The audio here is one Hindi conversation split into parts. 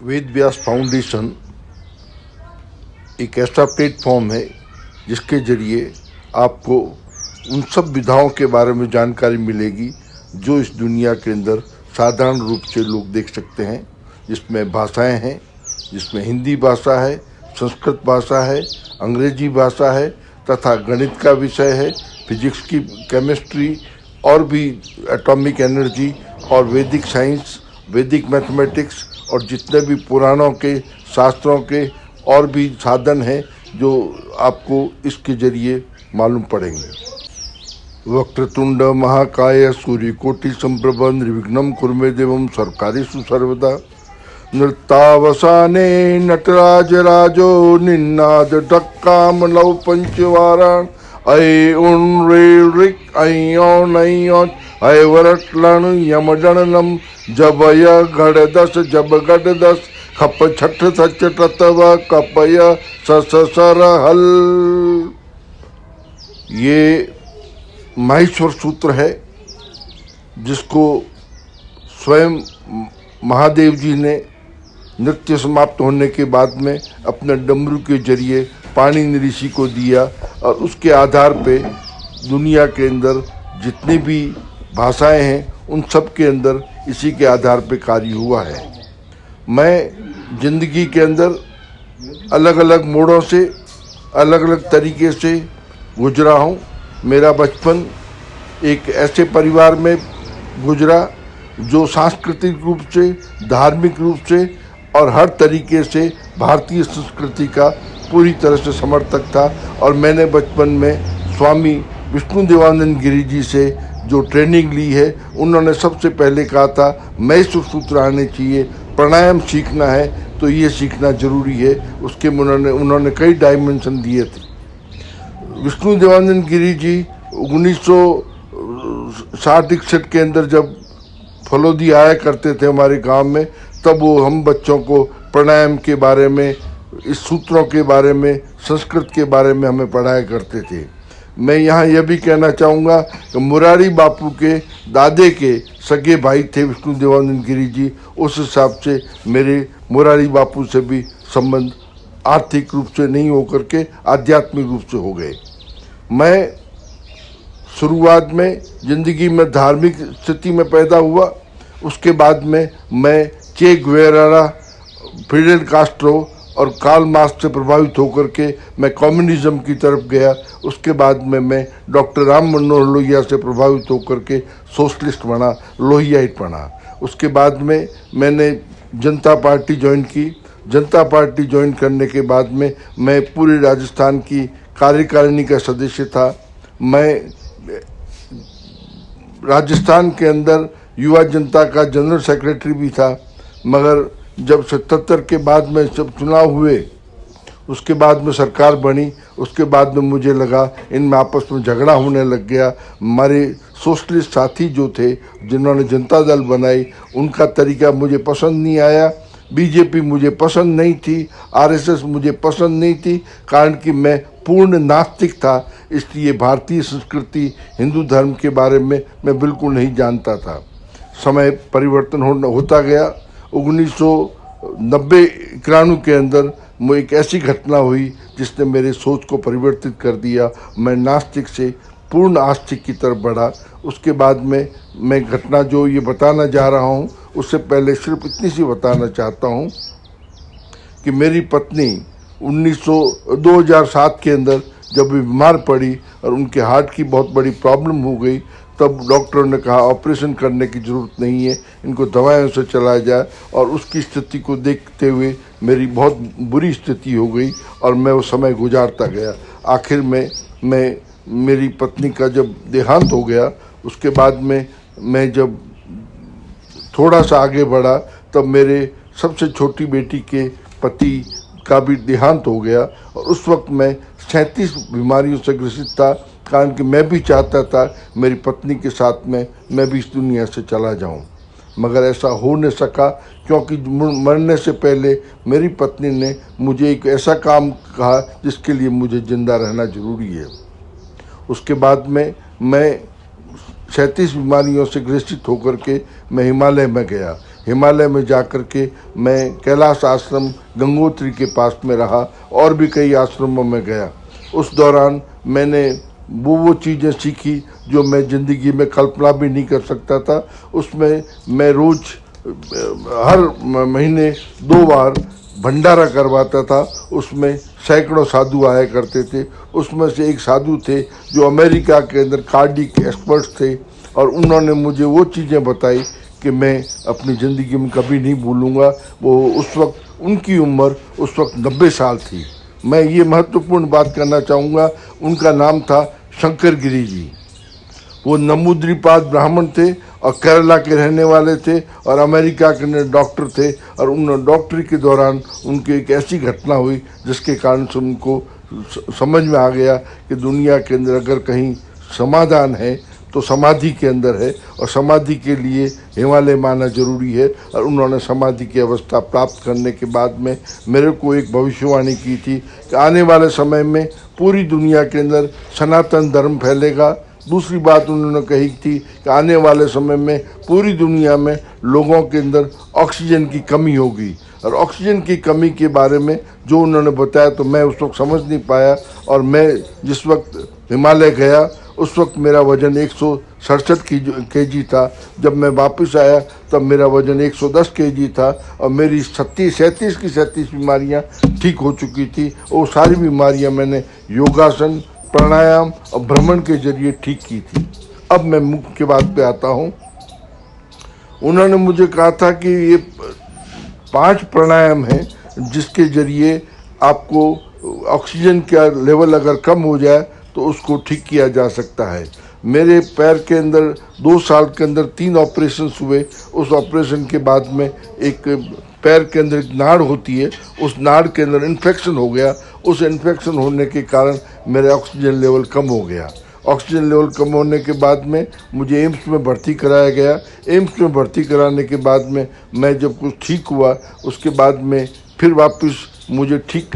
वेद व्यास फाउंडेशन एक ऐसा प्लेटफॉर्म है जिसके जरिए आपको उन सब विधाओं के बारे में जानकारी मिलेगी जो इस दुनिया के अंदर साधारण रूप से लोग देख सकते हैं, जिसमें भाषाएं हैं, जिसमें हिंदी भाषा है, संस्कृत भाषा है, अंग्रेजी भाषा है तथा गणित का विषय है, फिजिक्स की, केमिस्ट्री और भी एटॉमिक एनर्जी और वैदिक साइंस, वैदिक मैथमेटिक्स और जितने भी पुराणों के शास्त्रों के और भी साधन हैं जो आपको इसके जरिए मालूम पड़ेंगे। वक्रतुंड महाकाय सूर्यकोटि संप्रभ निर्विघ्नं कुरु देवं सर्वकार्येषु सर्वदा। नृत्तावसाने नटराज राजो निन्नाद ढक्कामलौ पंचवारान् ऐ उन रे ऋक् ऐ औ नै औ ऐ वरट्लण यमडणनम जबय गढ़ दस जब गढ़ दस खप छठ सच टतव कपय सस सर हल। ये माहेश्वर सूत्र है जिसको स्वयं महादेव जी ने नृत्य समाप्त होने के बाद में अपने डमरू के जरिए पाणिनि ऋषि को दिया और उसके आधार पे दुनिया के अंदर जितनी भी भाषाएं हैं उन सब के अंदर इसी के आधार पे कार्य हुआ है। मैं जिंदगी के अंदर अलग अलग मोड़ों से अलग अलग तरीके से गुजरा हूँ। मेरा बचपन एक ऐसे परिवार में गुजरा जो सांस्कृतिक रूप से, धार्मिक रूप से और हर तरीके से भारतीय संस्कृति का पूरी तरह से समर्थक था और मैंने बचपन में स्वामी विष्णु देवानंद गिरी जी से जो ट्रेनिंग ली है, उन्होंने सबसे पहले कहा था माहेश्वर सूत्र आने चाहिए, प्राणायाम सीखना है तो ये सीखना जरूरी है। उसके उन्होंने कई डायमेंशन दिए थे। विष्णु देवानंद गिरी जी 1960-61 के अंदर जब फलोदी आया करते थे हमारे गांव में, तब वो हम बच्चों को प्राणायाम के बारे में, इस सूत्रों के बारे में, संस्कृत के बारे में हमें पढ़ाया करते थे। मैं यहाँ यह भी कहना चाहूँगा कि मुरारी बापू के दादे के सगे भाई थे विष्णु देवानंद गिरी जी, उस हिसाब से मेरे मुरारी बापू से भी संबंध आर्थिक रूप से नहीं होकर के आध्यात्मिक रूप से हो गए। मैं शुरुआत में ज़िंदगी में धार्मिक स्थिति में पैदा हुआ, उसके बाद में मैं चे गुवेरा, फिडेल कास्ट्रो और कार्ल मार्क्स से प्रभावित होकर के मैं कम्युनिज्म की तरफ गया। उसके बाद में मैं डॉक्टर राम मनोहर लोहिया से प्रभावित होकर के सोशलिस्ट बना, लोहियाइट बना। उसके बाद में मैंने जनता पार्टी ज्वाइन की। जनता पार्टी ज्वाइन करने के बाद में मैं पूरे राजस्थान की कार्यकारिणी का सदस्य था। मैं राजस्थान के अंदर युवा जनता का जनरल सेक्रेटरी भी था, मगर जब 77 के बाद में जब चुनाव हुए, उसके बाद में सरकार बनी, उसके बाद में मुझे लगा इनमें आपस में झगड़ा होने लग गया। हमारे सोशलिस्ट साथी जो थे जिन्होंने जनता दल बनाई, उनका तरीका मुझे पसंद नहीं आया। बीजेपी मुझे पसंद नहीं थी, आरएसएस मुझे पसंद नहीं थी, कारण कि मैं पूर्ण नास्तिक था। इसलिए भारतीय संस्कृति, हिंदू धर्म के बारे में मैं बिल्कुल नहीं जानता था। समय परिवर्तन होता गया। 1990-91 के अंदर मुझे एक ऐसी घटना हुई जिसने मेरे सोच को परिवर्तित कर दिया। मैं नास्तिक से पूर्ण आस्तिक की तरफ बढ़ा। उसके बाद में मैं घटना जो ये बताना जा रहा हूँ, उससे पहले सिर्फ इतनी सी बताना चाहता हूँ कि मेरी पत्नी 2007 के अंदर जब भी बीमार पड़ी और उनके हार्ट की बहुत बड़ी प्रॉब्लम हो गई, तब डॉक्टर ने कहा ऑपरेशन करने की ज़रूरत नहीं है, इनको दवाइयों से चलाया जाए। और उसकी स्थिति को देखते हुए मेरी बहुत बुरी स्थिति हो गई और मैं वो समय गुजारता गया। आखिर में मेरी पत्नी का जब देहांत हो गया, उसके बाद में मैं जब थोड़ा सा आगे बढ़ा, तब मेरे सबसे छोटी बेटी के पति का भी देहांत हो गया और उस वक्त मैं 37 बीमारियों से ग्रसित था, कारण कि मैं भी चाहता था मेरी पत्नी के साथ में मैं भी इस दुनिया से चला जाऊं, मगर ऐसा हो नहीं सका क्योंकि मरने से पहले मेरी पत्नी ने मुझे एक ऐसा काम कहा जिसके लिए मुझे ज़िंदा रहना ज़रूरी है। उसके बाद में मैं 37 बीमारियों से ग्रसित होकर के मैं हिमालय में गया। हिमालय में जाकर के मैं कैलाश आश्रम गंगोत्री के पास में रहा और भी कई आश्रमों में गया। उस दौरान मैंने वो चीज़ें सीखी जो मैं ज़िंदगी में कल्पना भी नहीं कर सकता था। उसमें मैं रोज़ हर महीने 2 बार भंडारा करवाता था। उसमें सैकड़ों साधु आया करते थे। उसमें से एक साधु थे जो अमेरिका के अंदर कार्डिक एक्सपर्ट्स थे, और उन्होंने मुझे वो चीज़ें बताई कि मैं अपनी ज़िंदगी में कभी नहीं भूलूँगा। वो उस वक्त उनकी उम्र उस वक्त 90 साल थी। मैं ये महत्वपूर्ण बात करना चाहूँगा, उनका नाम था शंकर गिरी जी। वो नमूद्रीपाद ब्राह्मण थे और केरला के रहने वाले थे और अमेरिका के अंदर डॉक्टर थे। और उन डॉक्टरी के दौरान उनकी एक ऐसी घटना हुई जिसके कारण से उनको समझ में आ गया कि दुनिया के अंदर अगर कहीं समाधान है तो समाधि के अंदर है, और समाधि के लिए हिमालय माना जरूरी है। और उन्होंने समाधि की अवस्था प्राप्त करने के बाद में मेरे को एक भविष्यवाणी की थी कि आने वाले समय में पूरी दुनिया के अंदर सनातन धर्म फैलेगा। दूसरी बात उन्होंने कही थी कि आने वाले समय में पूरी दुनिया में लोगों के अंदर ऑक्सीजन की कमी होगी। और ऑक्सीजन की कमी के बारे में जो उन्होंने बताया तो मैं उस वक्त समझ नहीं पाया। और मैं जिस वक्त हिमालय गया उस वक्त मेरा वज़न 167 केजी था। जब मैं वापस आया तब मेरा वज़न 110 केजी था और मेरी 37 की 37 बीमारियाँ ठीक हो चुकी थी। वो सारी बीमारियाँ मैंने योगासन, प्राणायाम और भ्रमण के जरिए ठीक की थी। अब मैं मुख्य बात पे आता हूँ। उन्होंने मुझे कहा था कि ये 5 प्राणायाम हैं जिसके जरिए आपको ऑक्सीजन का लेवल अगर कम हो जाए तो उसको ठीक किया जा सकता है। मेरे पैर के अंदर 2 साल के अंदर 3 ऑपरेशन हुए। उस ऑपरेशन के बाद में एक पैर के अंदर एक नाड़ होती है, उस नाड़ के अंदर इन्फेक्शन हो गया। उस इन्फेक्शन होने के कारण मेरा ऑक्सीजन लेवल कम हो गया। ऑक्सीजन लेवल कम होने के बाद में मुझे एम्स में भर्ती कराया गया। एम्स में भर्ती कराने के बाद में मैं जब कुछ ठीक हुआ उसके बाद में फिर वापस मुझे ठीक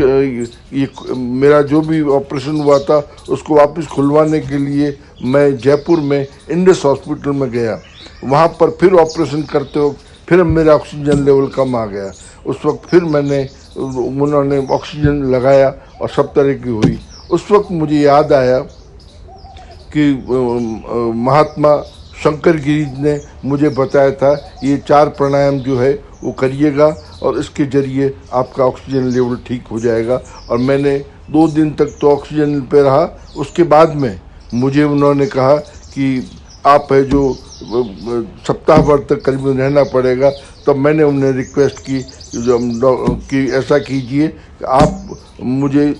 ये मेरा जो भी ऑपरेशन हुआ था उसको वापस खुलवाने के लिए मैं जयपुर में इंडस हॉस्पिटल में गया। वहाँ पर फिर ऑपरेशन करते वक्त फिर मेरा ऑक्सीजन लेवल कम आ गया। उस वक्त फिर उन्होंने ऑक्सीजन लगाया और सब तरह की हुई। उस वक्त मुझे याद आया कि महात्मा शंकर गिरी ने मुझे बताया था ये 4 प्राणायाम जो है वो करिएगा और इसके जरिए आपका ऑक्सीजन लेवल ठीक हो जाएगा। और मैंने 2 दिन तक तो ऑक्सीजन पे रहा। उसके बाद में मुझे उन्होंने कहा कि आप है जो सप्ताह भर तक करीब रहना पड़ेगा। तब मैंने उन्हें रिक्वेस्ट की कि ऐसा कीजिए कि आप मुझे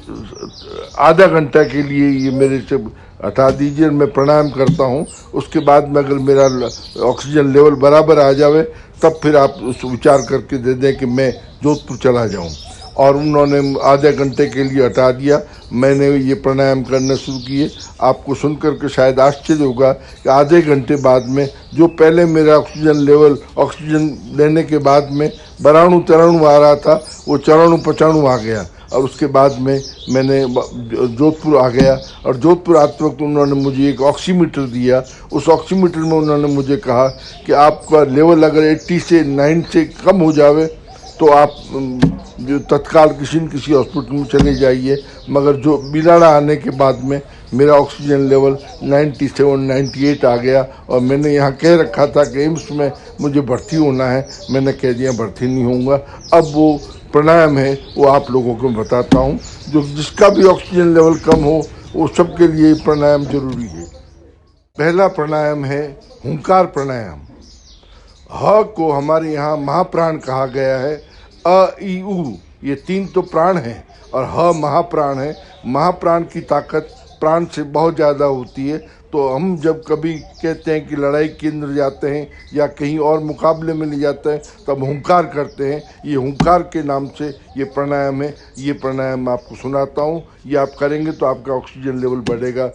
आधा घंटा के लिए ये मेरे से हटा दीजिए, मैं प्राणायाम करता हूँ। उसके बाद में अगर मेरा ऑक्सीजन लेवल बराबर आ जावे तब फिर आप उस विचार करके दे दें कि मैं जोधपुर चला जाऊँ। और उन्होंने आधे घंटे के लिए हटा दिया। मैंने ये प्राणायाम करना शुरू किए। आपको सुनकर के शायद आश्चर्य होगा कि आधे घंटे बाद में जो पहले मेरा ऑक्सीजन लेने के बाद में बराणु तराणु आ रहा था वो चराणु पचाणु आ गया। और उसके बाद में मैंने जोधपुर आ गया। और जोधपुर आते वक्त उन्होंने मुझे एक ऑक्सीमीटर दिया। उस ऑक्सीमीटर में उन्होंने मुझे कहा कि आपका लेवल अगर 80 से 9 से कम हो जावे तो आप जो तत्काल किसी न किसी हॉस्पिटल में चले जाइए। मगर जो बिलाड़ा आने के बाद में मेरा ऑक्सीजन लेवल 97 98 आ गया। और मैंने यहाँ कह रखा था कि एम्स में मुझे भर्ती होना है। मैंने कह दिया भर्ती नहीं होऊंगा। अब वो प्राणायाम है वो आप लोगों को बताता हूँ। जो जिसका भी ऑक्सीजन लेवल कम हो वो सबके लिए प्राणायाम जरूरी है। पहला प्राणायाम है हुंकार प्राणायाम। ह को हमारे यहाँ महाप्राण कहा गया है। अ ई उ ये 3 तो प्राण हैं और ह महाप्राण है। महाप्राण की ताकत प्राण से बहुत ज़्यादा होती है। तो हम जब कभी कहते हैं कि लड़ाई केंद्र जाते हैं या कहीं और मुकाबले में ले जाते हैं तब हुंकार करते हैं। ये हुंकार के नाम से ये प्राणायाम है। ये प्राणायाम आपको सुनाता हूँ। ये आप करेंगे तो आपका ऑक्सीजन लेवल बढ़ेगा।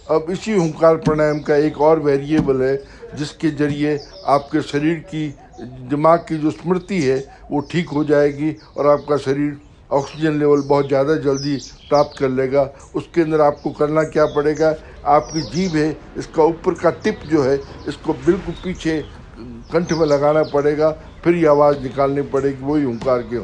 अब इसी हुंकार प्राणायाम का एक और वेरिएबल है जिसके जरिए आपके शरीर की, दिमाग की जो स्मृति है वो ठीक हो जाएगी और आपका शरीर ऑक्सीजन लेवल बहुत ज़्यादा जल्दी प्राप्त कर लेगा। उसके अंदर आपको करना क्या पड़ेगा, आपकी जीभ है इसका ऊपर का टिप जो है इसको बिल्कुल पीछे कंठ में लगाना पड़ेगा, फिर ये आवाज़ निकालनी पड़ेगी, वही हुंकार के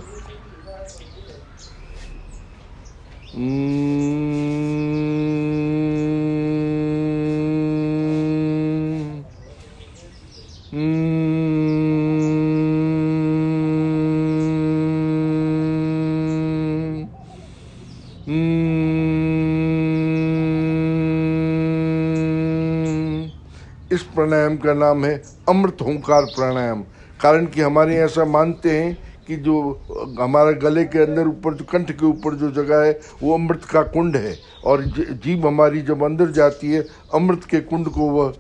इस प्राणायाम का नाम है अमृत हुंकार प्राणायाम। कारण कि हमारे यहाँ ऐसा मानते हैं कि जो हमारे गले के अंदर ऊपर जो कंठ के ऊपर जो जगह है वो अमृत का कुंड है, और जीभ हमारी जब अंदर जाती है अमृत के कुंड को वह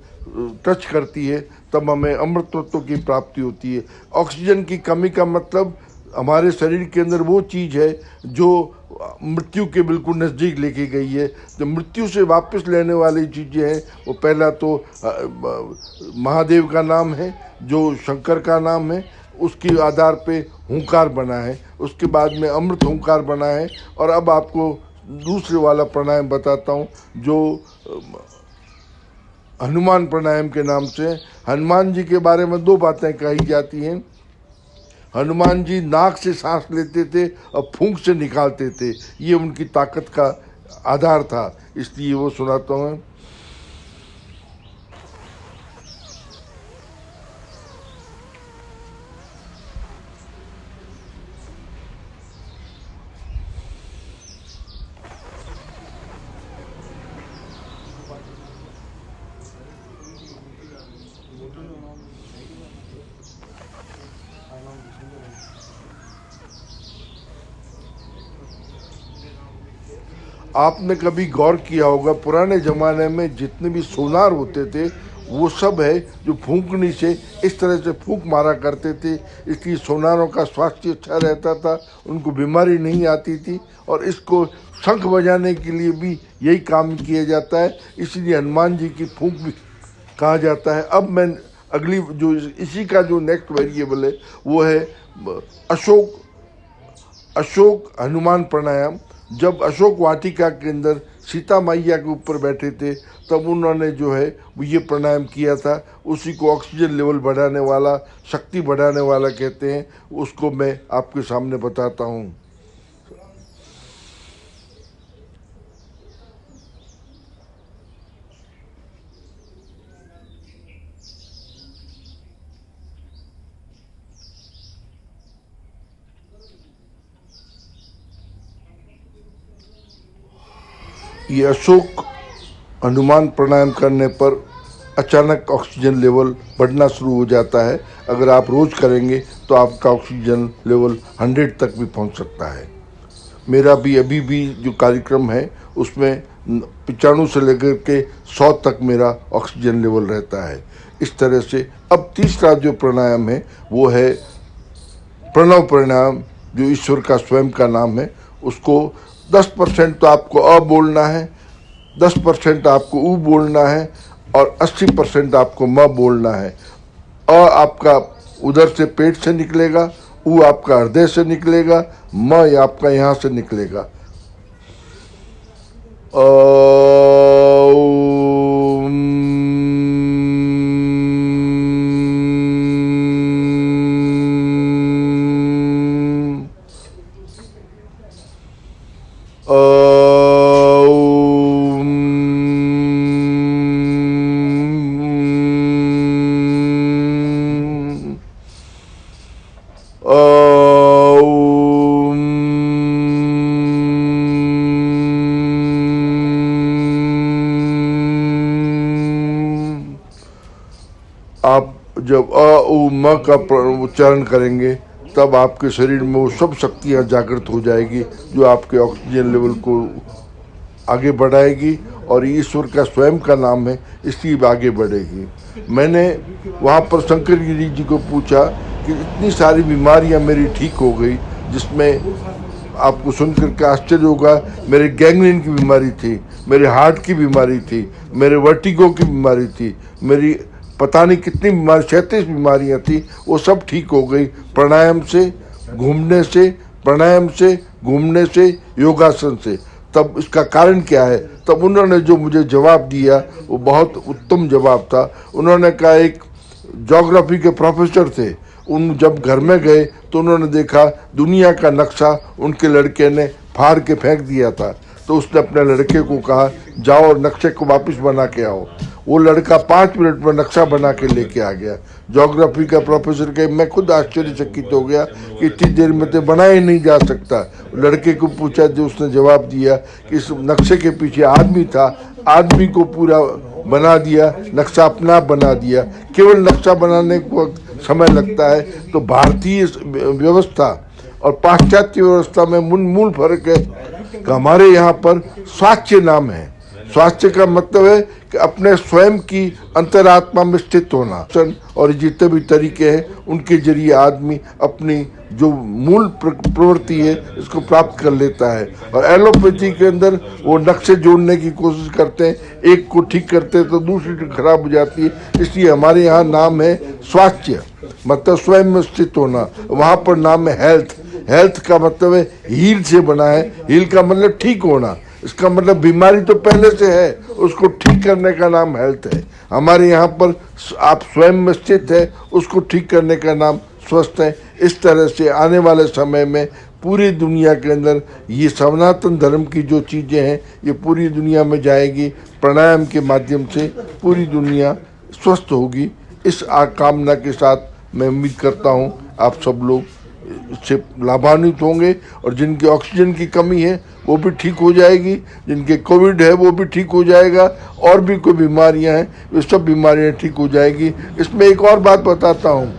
टच करती है, तब हमें अमृत तत्व की प्राप्ति होती है। ऑक्सीजन की कमी का मतलब हमारे शरीर के अंदर वो चीज़ है जो मृत्यु के बिल्कुल नज़दीक लेके गई है। जो मृत्यु से वापस लेने वाली चीज़ें हैं वो पहला तो महादेव का नाम है, जो शंकर का नाम है, उसके आधार पे हुंकार बना है, उसके बाद में अमृत हुंकार बना है। और अब आपको दूसरे वाला प्राणायाम बताता हूँ जो हनुमान प्राणायाम के नाम से। हनुमान जी के बारे में दो बातें कही जाती हैं। हनुमान जी नाक से सांस लेते थे और फूंक से निकालते थे, ये उनकी ताकत का आधार था, इसलिए वो सुनाता हूँ। आपने कभी गौर किया होगा पुराने ज़माने में जितने भी सोनार होते थे वो सब है जो फूंकनी से इस तरह से फूंक मारा करते थे, इसलिए सोनारों का स्वास्थ्य अच्छा रहता था, उनको बीमारी नहीं आती थी। और इसको शंख बजाने के लिए भी यही काम किया जाता है, इसलिए हनुमान जी की फूंक भी कहा जाता है। अब मैं अगली जो इसी का जो नेक्स्ट वेरिएबल है वो है अशोक हनुमान प्राणायाम। जब अशोक वाटिका के अंदर सीता मैया के ऊपर बैठे थे तब उन्होंने जो है वो ये प्राणायाम किया था। उसी को ऑक्सीजन लेवल बढ़ाने वाला, शक्ति बढ़ाने वाला कहते हैं। उसको मैं आपके सामने बताता हूँ। ये अशोक हनुमान प्राणायाम करने पर अचानक ऑक्सीजन लेवल बढ़ना शुरू हो जाता है। अगर आप रोज़ करेंगे तो आपका ऑक्सीजन लेवल 100 तक भी पहुंच सकता है। मेरा भी अभी भी जो कार्यक्रम है उसमें 95 से लेकर के 100 तक मेरा ऑक्सीजन लेवल रहता है। इस तरह से अब तीसरा जो प्राणायाम है वो है प्रणव प्राणायाम, जो ईश्वर का स्वयं का नाम है। उसको 10% तो आपको अ बोलना है, 10% आपको ऊ बोलना है और 80% आपको म बोलना है। अ आपका उधर से पेट से निकलेगा, ऊ आपका हृदय से निकलेगा, म आपका यहाँ से निकलेगा। आप जब अ उ म का उच्चारण करेंगे तब आपके शरीर में वो सब शक्तियाँ जागृत हो जाएगी जो आपके ऑक्सीजन लेवल को आगे बढ़ाएगी, और ईश्वर का स्वयं का नाम है इसलिए आगे बढ़ेगी। मैंने वहाँ पर शंकर गिरी जी को पूछा कि इतनी सारी बीमारियाँ मेरी ठीक हो गई, जिसमें आपको सुनकर के आश्चर्य होगा, मेरे गैंग्रीन की बीमारी थी, मेरे हार्ट की बीमारी थी, मेरे वर्टिगो की बीमारी थी, मेरी पता नहीं कितनी बीमारी 36 बीमारियां थी, वो सब ठीक हो गई प्राणायाम से, घूमने से, प्राणायाम से, घूमने से, योगासन से। तब इसका कारण क्या है? तब उन्होंने जो मुझे जवाब दिया वो बहुत उत्तम जवाब था। उन्होंने कहा, एक ज्योग्राफी के प्रोफेसर थे, उन जब घर में गए तो उन्होंने देखा दुनिया का नक्शा उनके लड़के ने फाड़ के फेंक दिया था। तो उसने अपने लड़के को कहा, जाओ और नक्शे को वापस बना के आओ। वो लड़का 5 मिनट में नक्शा बना के लेके आ गया। ज्योग्राफी का प्रोफेसर के मैं खुद आश्चर्यचकित हो गया कि इतनी देर में तो बनाया ही नहीं जा सकता। लड़के को पूछा, जो उसने जवाब दिया कि इस नक्शे के पीछे आदमी था, आदमी को पूरा बना दिया, नक्शा अपना बना दिया। केवल नक्शा बनाने को समय लगता है। तो भारतीय व्यवस्था और पाश्चात्य व्यवस्था में मूल फर्क है कि हमारे यहाँ पर स्वास्थ्य नाम है। स्वास्थ्य का मतलब है कि अपने स्वयं की अंतरात्मा में स्थित होना, और जितने भी तरीके हैं उनके जरिए आदमी अपनी जो मूल प्रवृत्ति है इसको प्राप्त कर लेता है। और एलोपैथी के अंदर वो नक्शे जोड़ने की कोशिश करते हैं, एक को ठीक करते हैं तो दूसरी खराब हो जाती है। इसलिए हमारे यहाँ नाम है स्वास्थ्य, मतलब स्वयं में स्थित होना। वहाँ पर नाम है हेल्थ। हेल्थ का मतलब है हील से बना है। हील का मतलब ठीक होना। इसका मतलब बीमारी तो पहले से है, उसको ठीक करने का नाम हेल्थ है। हमारे यहाँ पर आप स्वयं में स्थित है, उसको ठीक करने का नाम स्वस्थ है। इस तरह से आने वाले समय में पूरी दुनिया के अंदर ये सनातन धर्म की जो चीज़ें हैं ये पूरी दुनिया में जाएगी। प्राणायाम के माध्यम से पूरी दुनिया स्वस्थ होगी। इस कामना के साथ मैं उम्मीद करता हूँ आप सब लोग इससे लाभान्वित होंगे, और जिनकी ऑक्सीजन की कमी है वो भी ठीक हो जाएगी, जिनके कोविड है वो भी ठीक हो जाएगा, और भी कोई बीमारियां हैं वो सब बीमारियां ठीक हो जाएगी। इसमें एक और बात बताता हूँ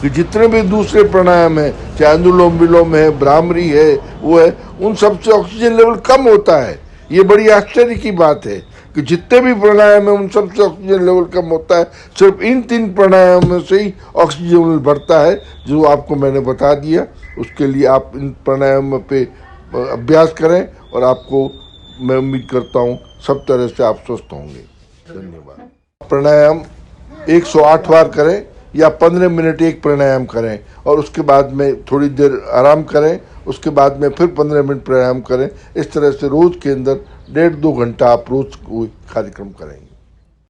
कि जितने भी दूसरे प्राणायाम हैं, चाहे अनुलोम विलोम है, भ्रामरी है, वो है, उन सब से ऑक्सीजन लेवल कम होता है। ये बड़ी आश्चर्य की बात है कि जितने भी प्राणायाम है उन सब से ऑक्सीजन लेवल कम होता है। सिर्फ इन 3 प्राणायामों से ही ऑक्सीजन लेवल बढ़ता है, जो आपको मैंने बता दिया। उसके लिए आप इन प्राणायाम पे अभ्यास करें, और आपको मैं उम्मीद करता हूँ सब तरह से आप स्वस्थ होंगे। धन्यवाद। प्राणायाम 108 बार करें या 15 मिनट एक प्राणायाम करें, और उसके बाद में थोड़ी देर आराम करें, उसके बाद में फिर 15 मिनट प्राणायाम करें। इस तरह से रोज़ के अंदर 1.5-2 घंटा आप रोज़ कोई कार्यक्रम करेंगे।